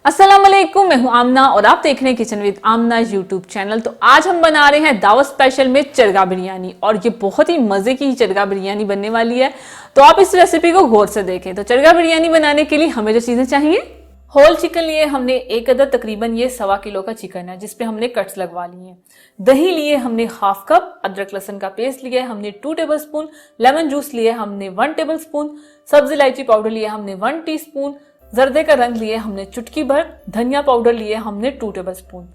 अस्सलाम वालेकुम, मैं हूं आमना और आप देख रहे हैं kitchen with Aamna YouTube channel. तो आज हम बना रहे हैं दावत स्पेशल में चरगा बिरयानी और ये बहुत ही मजे की चरगा बिरयानी बनने वाली है। तो आप इस रेसिपी को गौर से देखें। तो चरगा बिरयानी बनाने के लिए हमें जो चीजें चाहिए, होल चिकन लिए हमने एक अदद, तकरीबन ये 1.25 किलो का चिकन है जिसपे हमने कट्स लगवा लिए हैं। दही लिए हमने हाफ कप, अदरक लहसुन का पेस्ट लिया है हमने 2 टेबलस्पून, लेमन जूस लिए हमने 1 टेबलस्पून, सब्जी इलायची पाउडर लिया हमने 1 टीस्पून, जर्दे का रंग लिए हमने चुटकी भर, धनिया पाउडर लिए हमने 2 टेबलस्पून,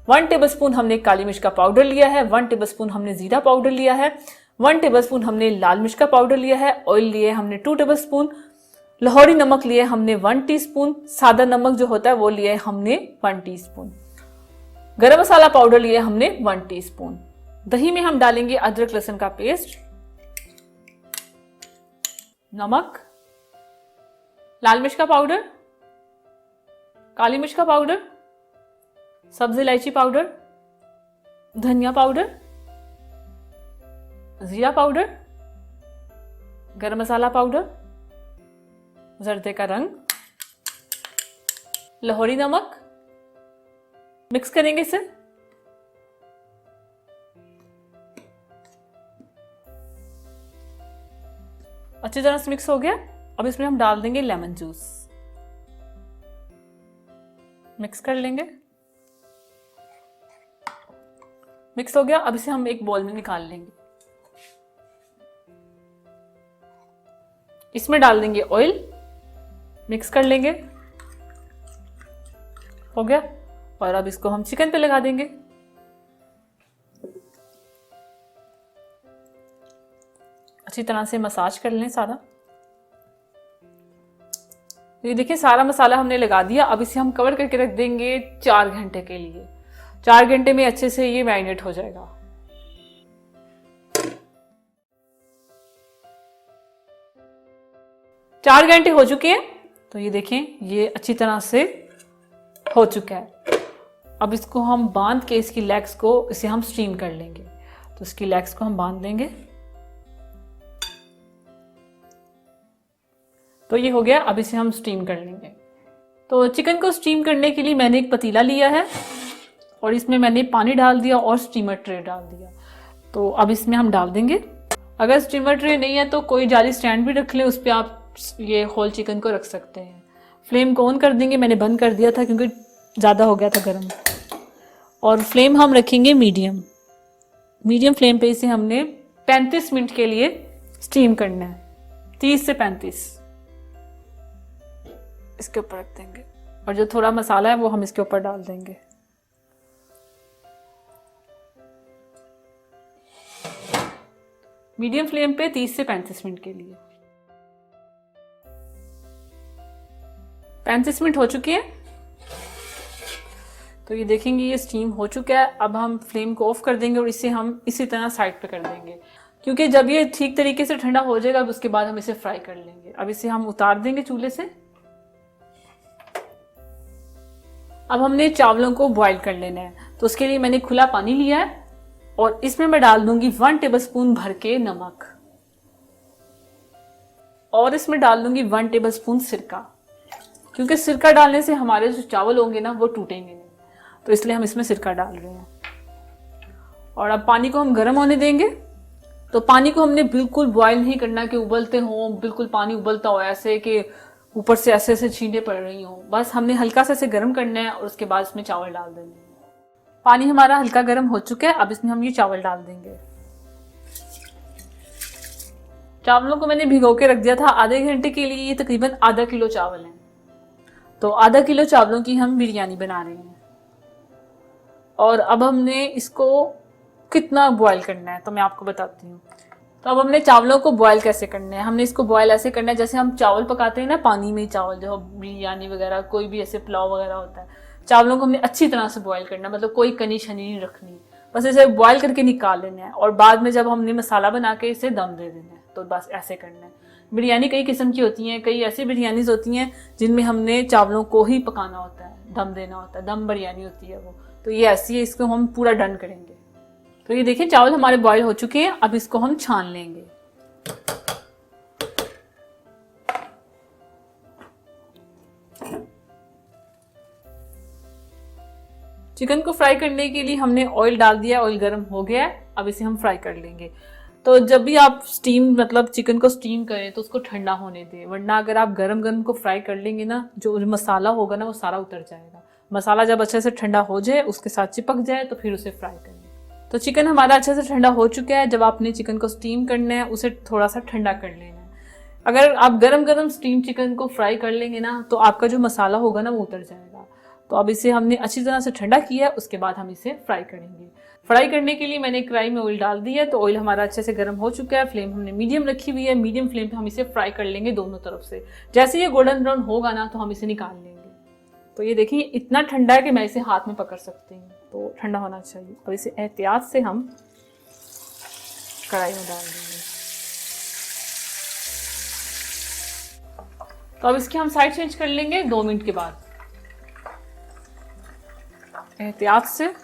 1 टेबलस्पून हमने काली मिर्च का पाउडर लिया है, 1 टेबलस्पून हमने जीरा पाउडर लिया है, 1 टेबलस्पून हमने लाल मिर्च का पाउडर लिया है, ऑयल लिए हमने 2 टेबलस्पून, लाहौरी नमक लिए हमने 1 टीस्पून, सादा नमक जो होता है वो लिए हमने 1 टीस्पून, गरम मसाला पाउडर लिए हमने 1 टीस्पून। दही में हम डालेंगे अदरक लहसुन का पेस्ट, नमक, लाल मिर्च का पाउडर, काली मिर्च का पाउडर, सब्जी इलायची पाउडर, धनिया पाउडर, जीरा पाउडर, गरम मसाला पाउडर, जर्दे का रंग, लाहौरी नमक। मिक्स करेंगे इसे। अच्छी तरह से मिक्स हो गया। अब इसमें हम डाल देंगे लेमन जूस, मिक्स कर लेंगे। मिक्स हो गया। अब इसे हम एक बाउल में निकाल लेंगे। इसमें डाल देंगे ऑयल, मिक्स कर लेंगे। हो गया। और अब इसको हम चिकन पे लगा देंगे। अच्छी तरह से मसाज कर लें सारा। ये देखिए सारा मसाला हमने लगा दिया। अब इसे हम कवर करके रख देंगे 4 घंटे के लिए। 4 घंटे में अच्छे से ये मैरिनेट हो जाएगा। चार घंटे हो चुके हैं। तो ये देखें ये अच्छी तरह से हो चुका है। अब इसको हम बांध के इसकी लेग्स को इसे हम स्टीम कर लेंगे। तो इसकी लेग्स को हम बांध देंगे। तो ये हो गया। अब इसे हम स्टीम कर लेंगे। तो चिकन को स्टीम करने के लिए मैंने एक पतीला लिया है और इसमें मैंने पानी डाल दिया और स्टीमर ट्रे डाल दिया। तो अब इसमें हम डाल देंगे। अगर स्टीमर ट्रे नहीं है तो कोई जाली स्टैंड भी रख लें, उस पर आप ये होल चिकन को रख सकते हैं। फ्लेम को ऑन कर देंगे। मैंने बंद कर दिया था क्योंकि ज़्यादा हो गया था गर्म। और फ्लेम हम रखेंगे मीडियम फ्लेम पे इसे हमने 35 मिनट के लिए स्टीम करना है। 30 से 35 इसके ऊपर रख देंगे। और जो थोड़ा मसाला है वो हम इसके ऊपर डाल देंगे। मीडियम फ्लेम पे 30 से 35 मिनट के लिए। 35 मिनट हो चुके हैं। तो ये देखेंगे ये स्टीम हो चुका है। अब हम फ्लेम को ऑफ कर देंगे और इसे हम इसी तरह साइड पे कर देंगे, क्योंकि जब ये ठीक तरीके से ठंडा हो जाएगा उसके बाद हम इसे फ्राई कर लेंगे। अब इसे हम उतार देंगे चूल्हे से। अब हमने चावलों को बॉईल कर लेना है। तो उसके लिए मैंने खुला पानी लिया है और इसमें मैं डाल दूंगी 1 टेबलस्पून भर के नमक और इसमें डाल दूंगी 1 टेबलस्पून सिरका, क्योंकि सिरका डालने से हमारे जो चावल होंगे ना वो टूटेंगे नहीं। तो इसलिए हम इसमें सिरका डाल रहे हैं। और अब पानी को हम गर्म होने देंगे। तो पानी को हमने बिल्कुल बॉईल नहीं करना कि उबलते हो, बिल्कुल पानी उबलता हो ऐसे कि ऊपर से ऐसे ऐसे छींटे पड़ रही हो। बस हमने हल्का सा इसे गर्म करना है और उसके बाद इसमें चावल डाल देंगे। पानी हमारा हल्का गर्म हो चुका है। अब इसमें हम ये चावल डाल देंगे। चावलों को मैंने भिगो के रख दिया था आधे घंटे के लिए। ये तकरीबन आधा किलो चावल है। तो आधा किलो चावलों की हम बिरयानी बना रहे हैं। और अब हमने इसको कितना बॉईल करना है तो मैं आपको बताती हूँ। तो अब हमने चावलों को बॉईल कैसे करना है। हमने इसको बॉईल ऐसे करना है जैसे हम चावल पकाते हैं ना, पानी में चावल, जो बिरयानी वगैरह कोई भी ऐसे पुलाव वगैरह होता है। चावलों को हमने अच्छी तरह से बॉईल करना है, मतलब कोई कनी शनी नहीं रखनी। बस इसे बॉईल करके निकाल लेना है और बाद में जब हमने मसाला बना के इसे दम दे देना है। तो बस ऐसे करना है। बिरयानी कई किस्म की होती हैं। कई ऐसी बिरयानीज होती हैं जिनमें हमने चावलों को ही पकाना होता है, दम देना होता है, दम बिरयानी होती है वो। तो ये ऐसी है, इसको हम पूरा डन करेंगे। तो ये देखिए चावल हमारे बॉईल हो चुके हैं। अब इसको हम छान लेंगे। चिकन को फ्राई करने के लिए हमने ऑयल डाल दिया, ऑयल गर्म हो गया है, अब इसे हम फ्राई कर लेंगे। तो जब भी आप स्टीम मतलब चिकन को स्टीम करें तो उसको ठंडा होने दें, वरना अगर आप गरम गरम को फ्राई कर लेंगे ना, जो मसाला होगा ना वो सारा उतर जाएगा। मसाला जब अच्छे से ठंडा हो जाए, उसके साथ चिपक जाए, तो फिर उसे फ्राई करें। तो चिकन हमारा अच्छे से ठंडा हो चुका है। जब आपने चिकन को स्टीम करना है, उसे थोड़ा सा ठंडा कर लेना है। अगर आप गरम गरम स्टीम चिकन को फ्राई कर लेंगे ना, तो आपका जो मसाला होगा ना वो उतर जाएगा। तो अब इसे हमने अच्छी तरह से ठंडा किया, उसके बाद हम इसे फ्राई करेंगे। फ्राई करने के लिए मैंने कढ़ाई में ऑयल डाल दिया है, तो ऑयल हमारा अच्छे से गर्म हो चुका है। फ्लेम हमने मीडियम रखी हुई है, मीडियम फ्लेम पे हम इसे फ्राई कर लेंगे दोनों तरफ से। जैसे ये गोल्डन ब्राउन होगा ना, तो हम इसे निकाल लेंगे। तो ये देखिए इतना ठंडा है कि मैं इसे हाथ में पकड़ सकती हूँ, तो ठंडा होना चाहिए। और इसे एहतियात से हम कढ़ाई में डाल देंगे। तो अब इसकी हम साइड चेंज कर लेंगे 2 मिनट के बाद, एहतियात से।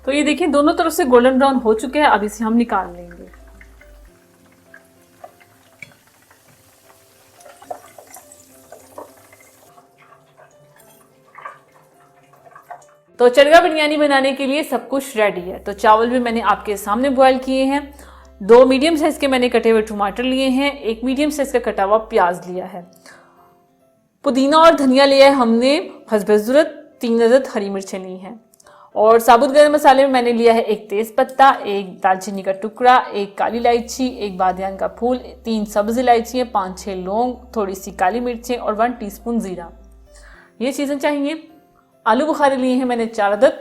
तो ये देखिए दोनों तरफ से गोल्डन ब्राउन हो चुके हैं, अब इसे हम निकाल लेंगे। तो चरगा बिरयानी बनाने के लिए सब कुछ रेडी है। तो चावल भी मैंने आपके सामने बॉयल किए हैं। 2 मीडियम साइज के मैंने कटे हुए टमाटर लिए हैं, 1 मीडियम साइज का कटा हुआ प्याज लिया है, पुदीना और धनिया लिया है हमने हस्बे ज़रूरत, 3 अदद हरी मिर्चें ली हैं। और साबुत गरम मसाले में मैंने लिया है 1 तेज पत्ता, 1 दालचीनी का टुकड़ा, 1 काली इलायची, 1 बादियान का फूल, 3 सब्ज इलायची, 5-6 लौंग, थोड़ी सी काली मिर्चें और 1 टीस्पून जीरा। ये चीज़ें चाहिए। आलू बुखारे लिए हैं मैंने 4 अदद,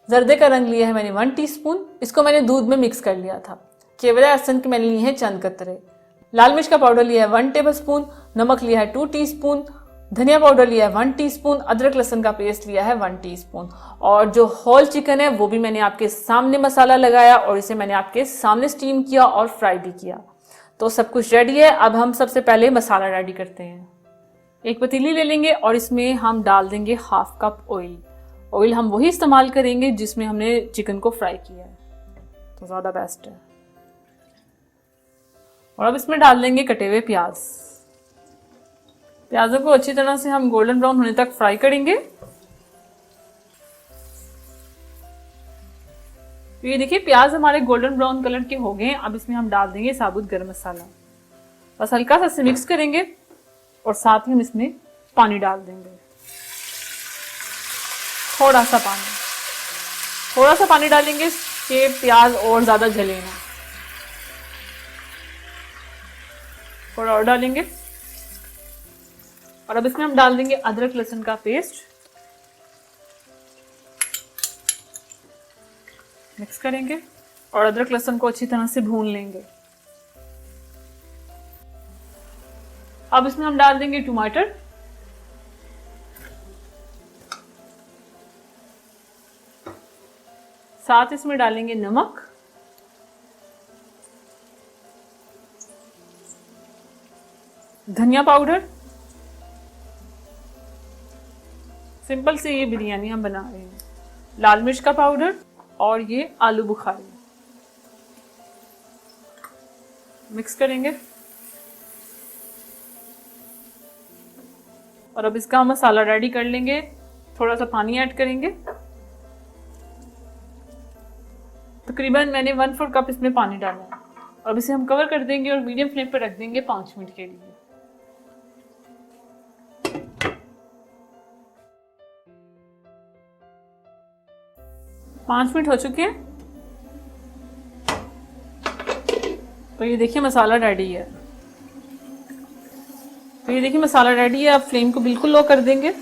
जर्दे का रंग लिया है मैंने 1 टीस्पून, इसको मैंने दूध में मिक्स कर लिया था। केवड़ा लहसुन के मैंने लिए हैं चंद कतरे। लाल मिर्च का पाउडर लिया है 1 टेबलस्पून, नमक लिया है 2 टीस्पून, धनिया पाउडर लिया है 1 टीस्पून, अदरक लहसुन का पेस्ट लिया है 1 टीस्पून। और जो होल चिकन है वो भी मैंने आपके सामने मसाला लगाया और इसे मैंने आपके सामने स्टीम किया और फ्राई भी किया। तो सब कुछ रेडी है। अब हम सबसे पहले मसाला रेडी करते हैं। एक पतीली ले लेंगे और इसमें हम डाल देंगे 1/2 कप ऑयल। ऑयल हम वही इस्तेमाल करेंगे जिसमें हमने चिकन को फ्राई किया है, तो ज़्यादा बेस्ट है। और अब इसमें डाल देंगे कटे हुए प्याज। प्याजों को अच्छी तरह से हम गोल्डन ब्राउन होने तक फ्राई करेंगे। तो ये देखिए प्याज हमारे गोल्डन ब्राउन कलर के हो गए हैं। अब इसमें हम डाल देंगे साबुत गरम मसाला, बस हल्का सा इसे मिक्स करेंगे और साथ ही हम इसमें पानी डाल देंगे, थोड़ा सा पानी डालेंगे कि प्याज और ज्यादा जले ना। थोड़ा और डालेंगे। और अब इसमें हम डाल देंगे अदरक लहसुन का पेस्ट, मिक्स करेंगे और अदरक लहसुन को अच्छी तरह से भून लेंगे। अब इसमें हम डाल देंगे टमाटर, साथ इसमें डालेंगे नमक, धनिया पाउडर। सिंपल से ये बिरयानी हम बना रहे हैं। लाल मिर्च का पाउडर और ये आलू बुखारे मिक्स करेंगे। और अब इसका हम मसाला रेडी कर लेंगे। थोड़ा सा पानी ऐड करेंगे, तकरीबन मैंने 1/4 कप इसमें पानी डाला है। अब इसे हम कवर कर देंगे और मीडियम फ्लेम पर रख देंगे 5 मिनट के लिए। 5 मिनट हो चुके हैं। तो ये देखिए मसाला रेडी है। अब फ्लेम को बिल्कुल लो कर देंगे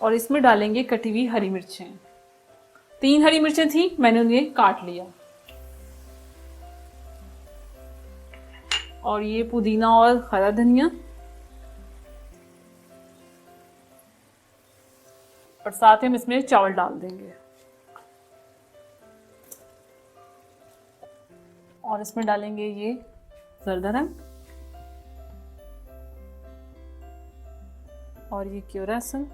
और इसमें डालेंगे कटी हुई हरी मिर्चें। 3 हरी मिर्चें थी, मैंने उन्हें काट लिया। और ये पुदीना और हरा धनिया, और साथ ही हम इसमें चावल डाल देंगे। और इसमें डालेंगे ये जर्दा रंग और ये क्यूरासन,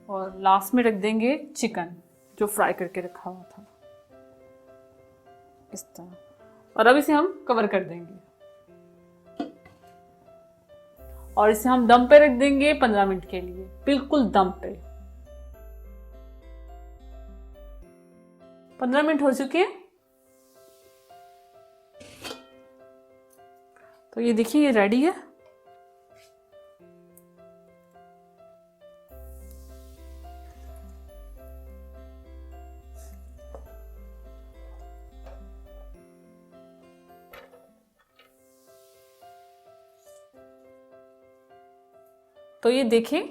और लास्ट में रख देंगे चिकन जो फ्राई करके रखा हुआ था। इस तरह। और अब इसे हम कवर कर देंगे और इसे हम दम पे रख देंगे 15 मिनट के लिए, बिल्कुल दम पे। 15 मिनट हो चुके हैं। तो ये देखिए, ये रेडी है। तो ये देखिए,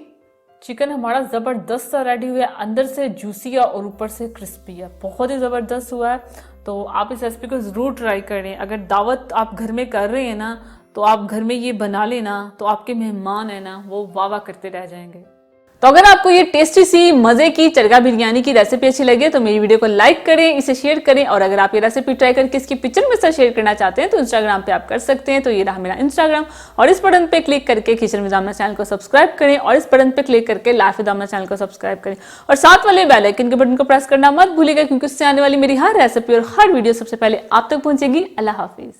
चिकन हमारा ज़बरदस्त सा रेडी हुआ है, अंदर से जूसी है और ऊपर से क्रिस्पी है, बहुत ही ज़बरदस्त हुआ है। तो आप इस रेसिपी को ज़रूर ट्राई करें। अगर दावत आप घर में कर रहे हैं ना, तो आप घर में ये बना लेना, तो आपके मेहमान है ना, वो वाह वाह करते रह जाएंगे। तो अगर आपको ये टेस्टी सी मज़े की चरगा बिरयानी की रेसिपी अच्छी लगे तो मेरी वीडियो को लाइक करें, इसे शेयर करें। और अगर आप ये रेसिपी ट्राई करके इसकी पिक्चर में से शेयर करना चाहते हैं तो इंस्टाग्राम पे आप कर सकते हैं। तो ये रहा मेरा इंस्टाग्राम, और इस बटन पे क्लिक करके किचन विद आमना चैनल को सब्सक्राइब करें, और इस बटन पे क्लिक करके लाइफ विद आमना चैनल को सब्सक्राइब करें, और साथ वाले बेल आइकन के बटन को प्रेस करना मत भूलिएगा, क्योंकि उससे आने वाली मेरी हर रेसिपी और हर वीडियो सबसे पहले आप तक पहुंचेगी। अल्लाह हाफिज।